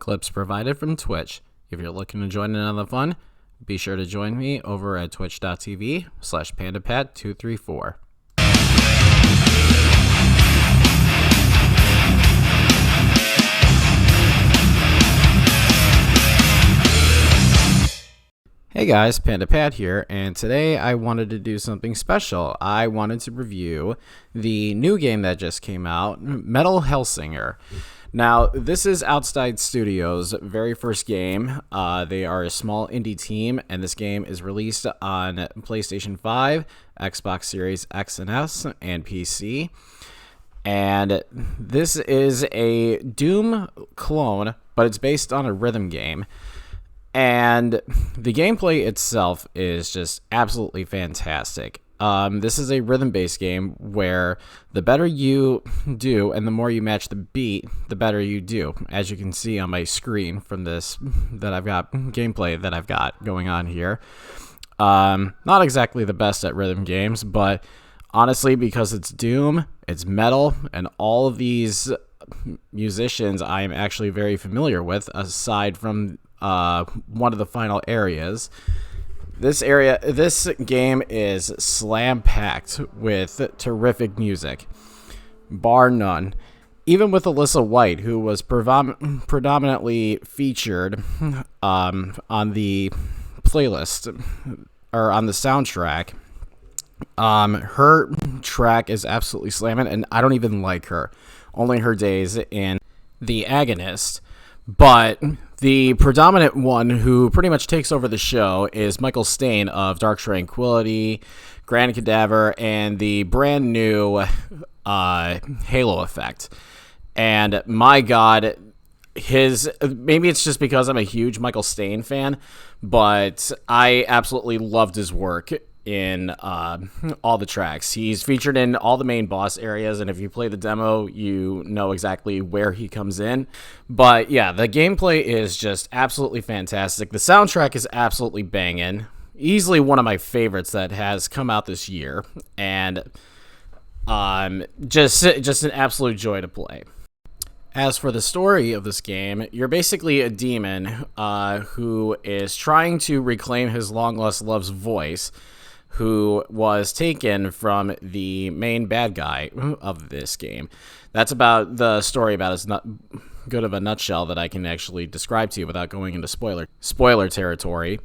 Clips provided from Twitch. If you're looking to join in on the fun, be sure to join me over at twitch.tv/pandapad234. Hey guys, Panda Pat here, and today I wanted to do something special. I wanted to review the new game that just came out, Metal Hellsinger. Now, this is Outriders Studios' very first game. They are a small indie team, and this game is released on PlayStation 5, Xbox Series X and S, and PC. And this is a Doom clone, but it's based on a rhythm game. And the gameplay itself is just absolutely fantastic. This is a rhythm-based game where the better you do and the more you match the beat, the better you do. As you can see on my screen from this gameplay that I've got going on here. Not exactly the best at rhythm games, but honestly, because it's Doom, it's metal, and all of these musicians I am actually very familiar with, aside from one of the final areas. This game is slam-packed with terrific music, bar none. Even with Alyssa White, who was predominantly featured on the playlist, or on the soundtrack, her track is absolutely slamming, and I don't even like her. Only her days in The Agonist. But the predominant one who pretty much takes over the show is Michael Stein of Dark Tranquillity, Grand Cadaver, and the brand new Halo Effect. And my God, maybe it's just because I'm a huge Michael Stein fan, but I absolutely loved his work in all the tracks. He's featured in all the main boss areas, and if you play the demo, you know exactly where he comes in. But yeah, the gameplay is just absolutely fantastic. The soundtrack is absolutely banging. Easily one of my favorites that has come out this year, and just an absolute joy to play. As for the story of this game, you're basically a demon who is trying to reclaim his long-lost love's voice, who was taken from the main bad guy of this game. That's about the story, about as not good of a nutshell that I can actually describe to you without going into spoiler territory.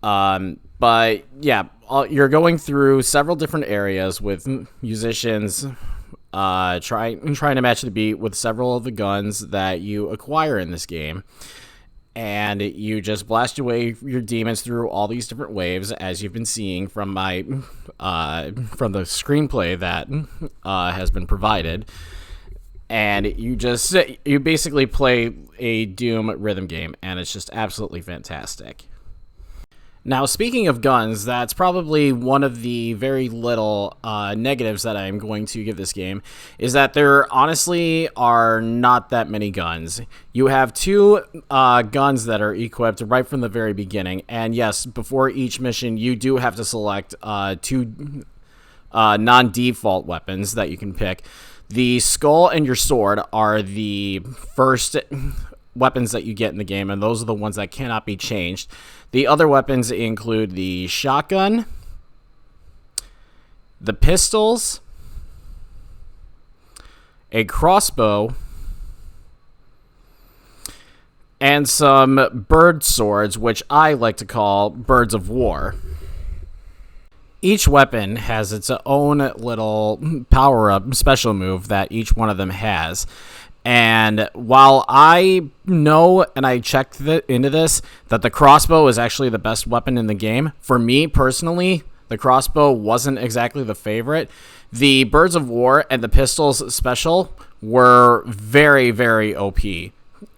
But yeah, you're going through several different areas with musicians trying to match the beat with several of the guns that you acquire in this game. And you just blast away your demons through all these different waves, as you've been seeing from my from the screenplay that has been provided. And you basically play a Doom rhythm game, and it's just absolutely fantastic. Now, speaking of guns, that's probably one of the very little negatives that I'm going to give this game, is that there honestly are not that many guns. You have two guns that are equipped right from the very beginning, and yes, before each mission, you do have to select two non-default weapons that you can pick. The skull and your sword are the first weapons that you get in the game, and those are the ones that cannot be changed. The other weapons include the shotgun, the pistols, a crossbow, and some bird swords, which I like to call birds of war. Each weapon has its own little power-up special move that each one of them has. And while I know, and I checked into this, that the crossbow is actually the best weapon in the game, for me personally, the crossbow wasn't exactly the favorite. The Birds of War and the Pistols special were very, very OP.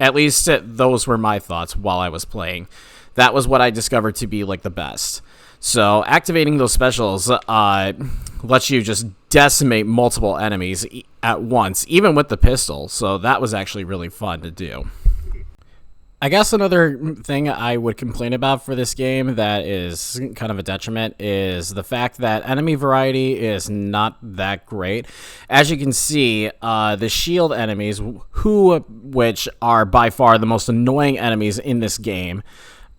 At least those were my thoughts while I was playing. That was what I discovered to be like the best. So activating those specials lets you just decimate multiple enemies at once, even with the pistol. So that was actually really fun to do. I guess another thing I would complain about for this game that is kind of a detriment is the fact that enemy variety is not that great. As you can see, the shield enemies, which are by far the most annoying enemies in this game,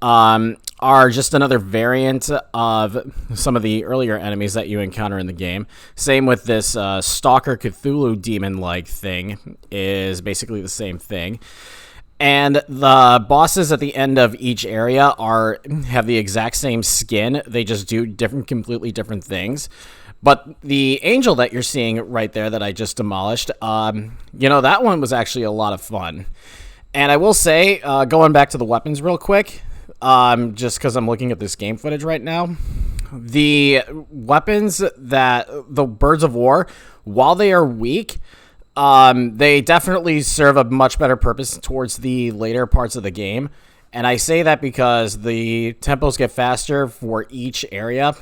are just another variant of some of the earlier enemies that you encounter in the game. Same with this Stalker Cthulhu demon-like thing, is basically the same thing. And the bosses at the end of each area have the exact same skin. They just do completely different things. But the angel that you're seeing right there that I just demolished, that one was actually a lot of fun. And I will say, going back to the weapons real quick, just because I'm looking at this game footage right now, the weapons the Birds of War, while they are weak, they definitely serve a much better purpose towards the later parts of the game. And I say that because the tempos get faster for each area,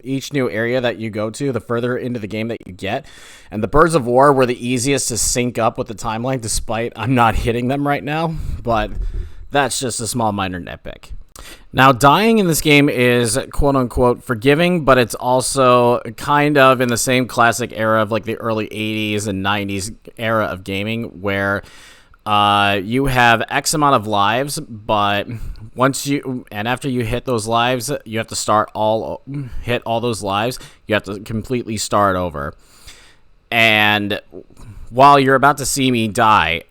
each new area that you go to, the further into the game that you get. And the Birds of War were the easiest to sync up with the timeline, despite I'm not hitting them right now. But that's just a small minor nitpick. Now, dying in this game is quote-unquote forgiving, but it's also kind of in the same classic era of like the early 80s and 90s era of gaming, where you have X amount of lives, but after you hit those lives, you have to hit all those lives. You have to completely start over. And while you're about to see me die,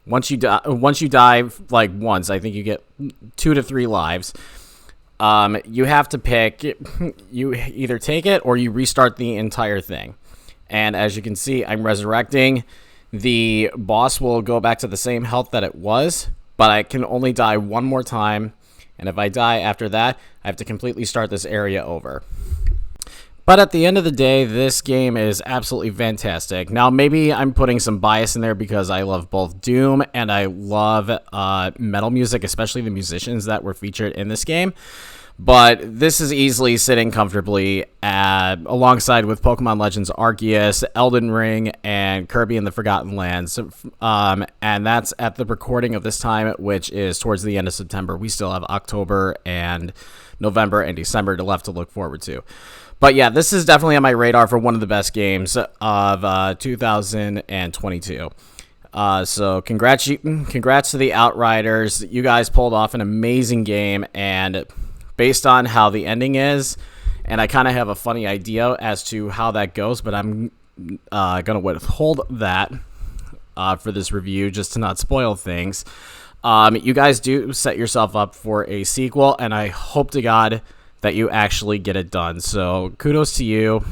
once you die like once, I think you get 2 to 3 lives. You have to pick. You either take it or you restart the entire thing. And as you can see, I'm resurrecting. The boss will go back to the same health that it was, but I can only die one more time. And if I die after that, I have to completely start this area over. But at the end of the day, this game is absolutely fantastic. Now, maybe I'm putting some bias in there because I love both Doom and I love metal music, especially the musicians that were featured in this game. But this is easily sitting comfortably alongside with Pokemon Legends Arceus, Elden Ring, and Kirby and the Forgotten Lands. And that's at the recording of this time, which is towards the end of September. We still have October and November and December left to look forward to. But yeah, this is definitely on my radar for one of the best games of 2022. So congrats to the Outriders. You guys pulled off an amazing game, and based on how the ending is, and I kind of have a funny idea as to how that goes, but I'm going to withhold that for this review just to not spoil things. You guys do set yourself up for a sequel, and I hope to God that you actually get it done. So kudos to you,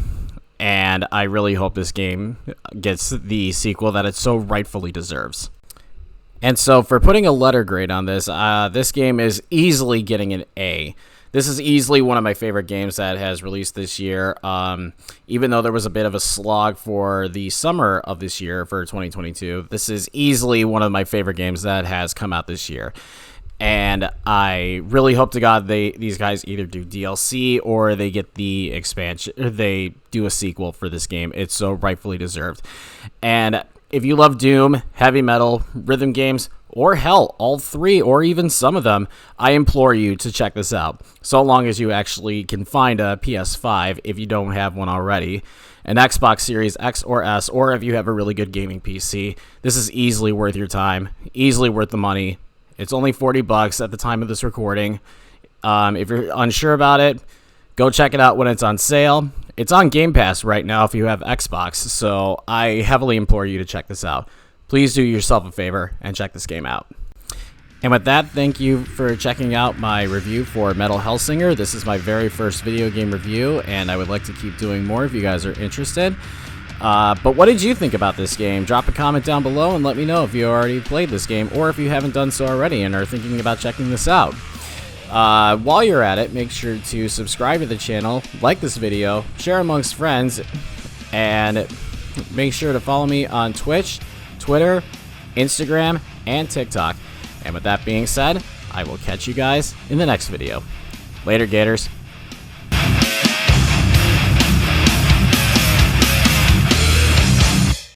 and I really hope this game gets the sequel that it so rightfully deserves. And so for putting a letter grade on this, this game is easily getting an A. This is easily one of my favorite games that has released this year, even though there was a bit of a slog for the summer of this year for 2022. This is easily one of my favorite games that has come out this year. And I really hope to God these guys either do DLC or they get the expansion, or they do a sequel for this game. It's so rightfully deserved. And if you love Doom, heavy metal, rhythm games, or hell, all three, or even some of them, I implore you to check this out. So long as you actually can find a PS5 if you don't have one already, an Xbox Series X or S, or if you have a really good gaming PC, this is easily worth your time, easily worth the money. It's only $40 at the time of this recording. If you're unsure about it, go check it out when it's on sale. It's on Game Pass right now if you have Xbox, so I heavily implore you to check this out. Please do yourself a favor and check this game out. And with that, thank you for checking out my review for Metal Hellsinger. This is my very first video game review, and I would like to keep doing more if you guys are interested. But what did you think about this game? Drop a comment down below and let me know if you already played this game or if you haven't done so already and are thinking about checking this out. While you're at it, make sure to subscribe to the channel, like this video, share amongst friends, and make sure to follow me on Twitch, Twitter, Instagram, and TikTok. And with that being said, I will catch you guys in the next video. Later, Gators.